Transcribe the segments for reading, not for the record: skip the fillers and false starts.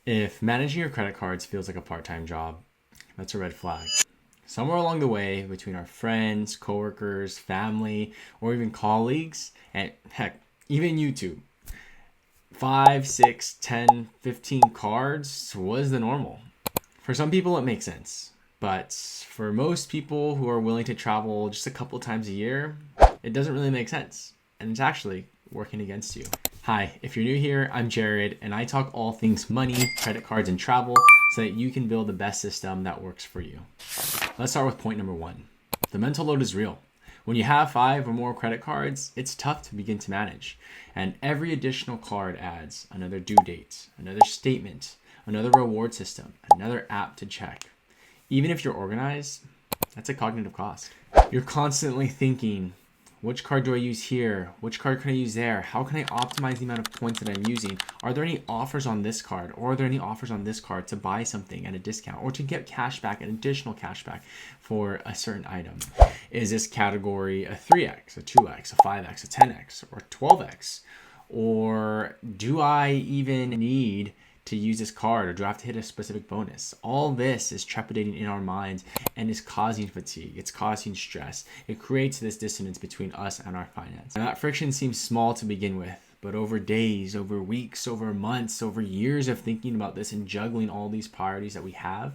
If managing your credit cards feels like a part-time job, that's a red flag. Somewhere along the way, between our friends, coworkers, family, or even colleagues, and heck, even YouTube, 5, 6, 10, 15 cards was the normal. For some people, it makes sense. But for most people who are willing to travel just a couple times a year, it doesn't really make sense. And it's actually working against you. Hi, if you're new here, I'm Jared, and I talk all things money, credit cards, and travel so that you can build the best system that works for you. Let's start with point number 1. The mental load is real. When you have 5 or more credit cards, it's tough to begin to manage. And every additional card adds another due date, another statement, another reward system, another app to check. Even if you're organized, that's a cognitive cost. You're constantly thinking, which card do I use here? Which card can I use there? How can I optimize the amount of points that I'm using? Are there any offers on this card? Or are there any offers on this card to buy something at a discount or to get cash back, an additional cash back for a certain item? Is this category a 3x, a 2x, a 5x, a 10x, or 12x? Or do I even need to use this card, or do I have to hit a specific bonus? All this is trepidating in our minds and is causing fatigue. It's causing stress. It creates this dissonance between us and our finance. And that friction seems small to begin with, but over days, over weeks, over months, over years of thinking about this and juggling all these priorities that we have,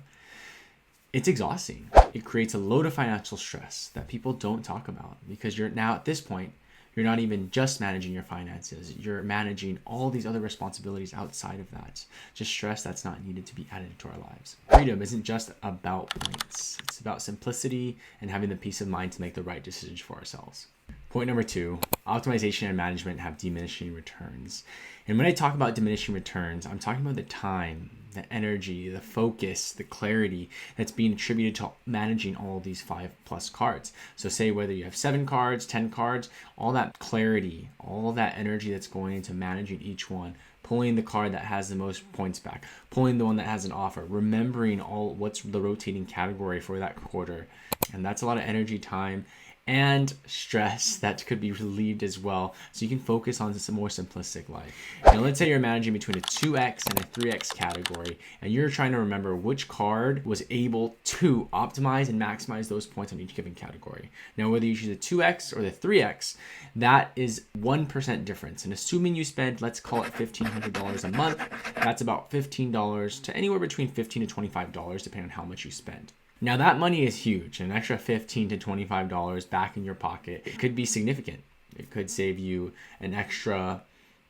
it's exhausting. It creates a load of financial stress that people don't talk about, because you're now at this point, you're not even just managing your finances. You're managing all these other responsibilities outside of that. Just stress that's not needed to be added to our lives. Freedom isn't just about points. It's about simplicity and having the peace of mind to make the right decisions for ourselves. Point number 2, optimization and management have diminishing returns. And when I talk about diminishing returns, I'm talking about the time, the energy, the focus, the clarity that's being attributed to managing all these 5+ cards. So say whether you have 7 cards, 10 cards, all that clarity, all that energy that's going into managing each one, pulling the card that has the most points back, pulling the one that has an offer, remembering all what's the rotating category for that quarter. And that's a lot of energy, time, and stress that could be relieved as well, so you can focus on some more simplistic life. Now let's say you're managing between a 2x and a 3x category, and you're trying to remember which card was able to optimize and maximize those points on each given category. Now whether you choose the 2x or the 3x, that is 1% difference, and assuming you spend, let's call it $1,500 a month, that's about $15 to anywhere between $15 to $25 depending on how much you spend. Now that money is huge. An extra $15 to $25 back in your pocket, it could be significant. It could save you an extra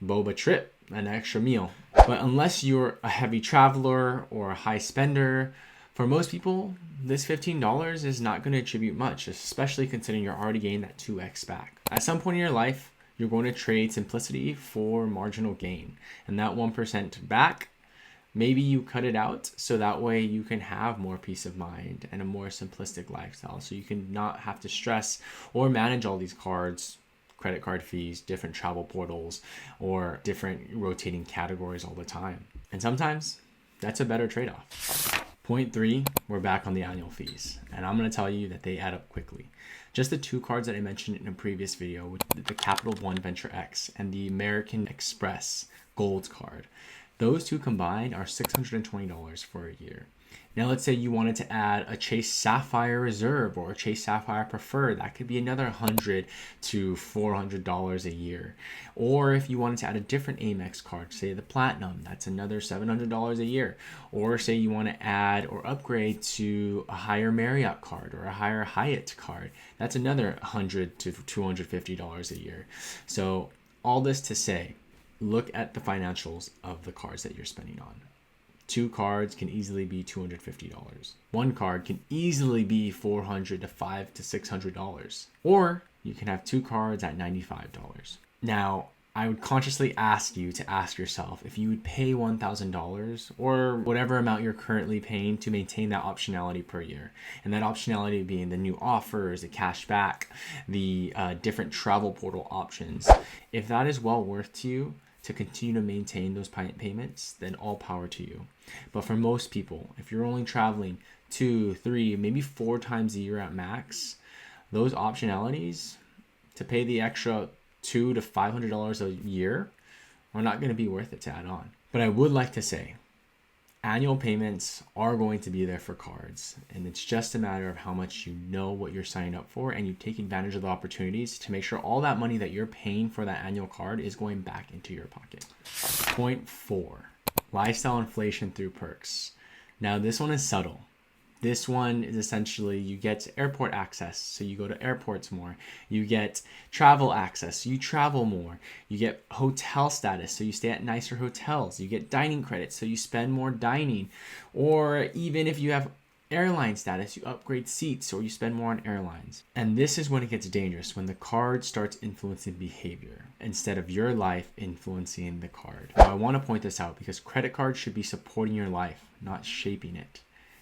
boba trip, an extra meal. But unless you're a heavy traveler or a high spender, for most people, this $15 is not going to attribute much, especially considering you're already getting that 2x back. At some point in your life, you're going to trade simplicity for marginal gain. And that 1% back, maybe you cut it out so that way you can have more peace of mind and a more simplistic lifestyle, so you can not have to stress or manage all these cards, credit card fees, different travel portals, or different rotating categories all the time. And sometimes that's a better trade-off. Point 3, we're back on the annual fees, and I'm going to tell you that they add up quickly. Just the 2 cards that I mentioned in a previous video, with the Capital One Venture X and the American Express Gold card, those 2 combined are $620 for a year. Now let's say you wanted to add a Chase Sapphire Reserve or a Chase Sapphire Preferred. That could be another $100 to $400 a year. Or if you wanted to add a different Amex card, say the Platinum, that's another $700 a year. Or say you want to add or upgrade to a higher Marriott card or a higher Hyatt card, that's another $100 to $250 a year. So all this to say, look at the financials of the cards that you're spending on. 2 cards can easily be $250. 1 card can easily be $400 to $500 to $600. Or you can have 2 cards at $95. Now, I would consciously ask you to ask yourself if you would pay $1,000 or whatever amount you're currently paying to maintain that optionality per year. And that optionality being the new offers, the cash back, the different travel portal options. If that is well worth to you to continue to maintain those payments, then all power to you. But for most people, if you're only traveling 2, 3, maybe 4 times a year at max, those optionalities to pay the extra $200 to $500 a year are not going to be worth it to add on. But I would like to say, Annual payments are going to be there for cards, and it's just a matter of how much you know what you're signing up for, and you take advantage of the opportunities to make sure all that money that you're paying for that annual card is going back into your pocket. Point 4, lifestyle inflation through perks. Now this one is subtle. This one is essentially you get airport access, so you go to airports more. You get travel access, so you travel more. You get hotel status, so you stay at nicer hotels. You get dining credits, so you spend more dining. Or even if you have airline status, you upgrade seats or you spend more on airlines. And this is when it gets dangerous, when the card starts influencing behavior instead of your life influencing the card. Now, I want to point this out because credit cards should be supporting your life, not shaping it.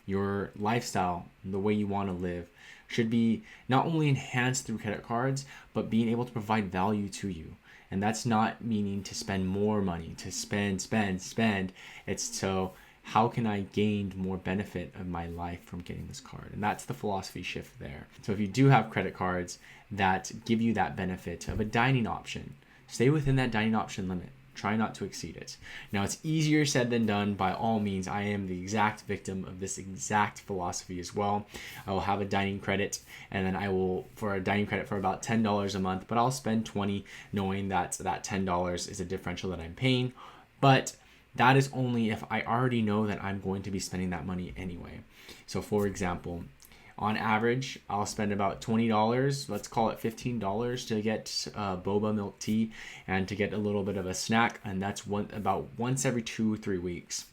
Your lifestyle, the way you want to live, should be not only enhanced through credit cards, but being able to provide value to you. And that's not meaning to spend more money, to spend. It's so how can I gain more benefit of my life from getting this card? And that's the philosophy shift there. So if you do have credit cards that give you that benefit of a dining option, stay within that dining option limit. Try not to exceed it. Now, it's easier said than done. By all means, I am the exact victim of this exact philosophy as well. I will have a dining credit, and then I will, for a dining credit for about $10 a month, but I'll spend $20 knowing that that $10 is a differential that I'm paying. But that is only if I already know that I'm going to be spending that money anyway. So for example, on average, I'll spend about $20, let's call it $15 to get boba milk tea and to get a little bit of a snack. And that's about once every 2 or 3 weeks.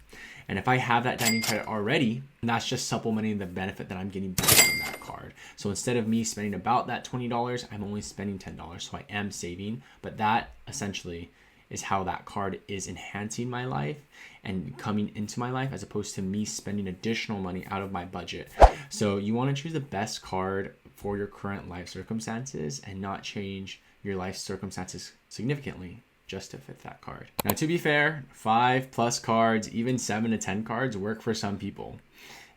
And if I have that dining credit already, that's just supplementing the benefit that I'm getting back from that card. So instead of me spending about that $20, I'm only spending $10. So I am saving, but that essentially is how that card is enhancing my life and coming into my life as opposed to me spending additional money out of my budget. So you want to choose the best card for your current life circumstances and not change your life circumstances significantly just to fit that card. Now, to be fair, 5+ cards, even 7 to 10 cards work for some people.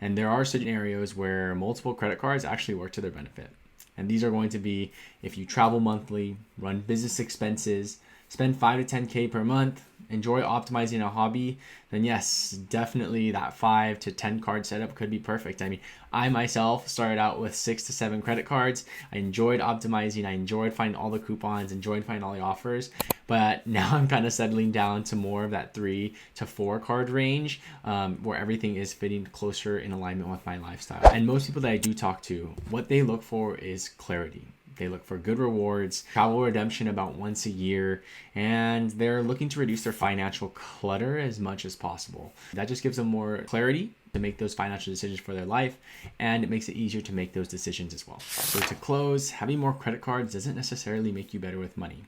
And there are scenarios where multiple credit cards actually work to their benefit. And these are going to be if you travel monthly, run business expenses, spend 5 to 10K per month, enjoy optimizing a hobby, then yes, definitely that 5 to 10 card setup could be perfect. I mean, I myself started out with 6 to 7 credit cards. I enjoyed optimizing. I enjoyed finding all the coupons, enjoyed finding all the offers. But now I'm kind of settling down to more of that 3 to 4 card range where everything is fitting closer in alignment with my lifestyle. And most people that I do talk to, what they look for is clarity. They look for good rewards, travel redemption about once a year, and they're looking to reduce their financial clutter as much as possible. That just gives them more clarity to make those financial decisions for their life, and it makes it easier to make those decisions as well. So to close, having more credit cards doesn't necessarily make you better with money.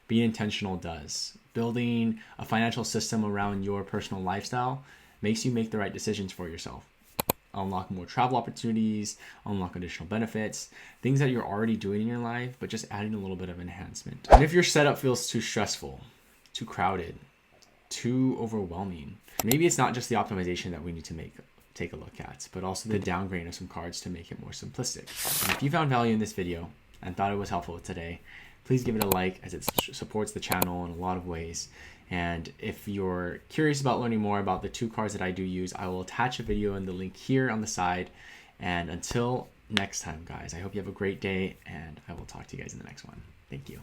Being intentional does. Building a financial system around your personal lifestyle makes you make the right decisions for yourself. Unlock more travel opportunities, unlock additional benefits, things that you're already doing in your life, but just adding a little bit of enhancement. And if your setup feels too stressful, too crowded, too overwhelming, maybe it's not just the optimization that we need to take a look at, but also the downgrading of some cards to make it more simplistic. And if you found value in this video and thought it was helpful today, please give it a like as it supports the channel in a lot of ways. And if you're curious about learning more about the 2 cards that I do use, I will attach a video in the link here on the side. And until next time, guys, I hope you have a great day, and I will talk to you guys in the next one. Thank you.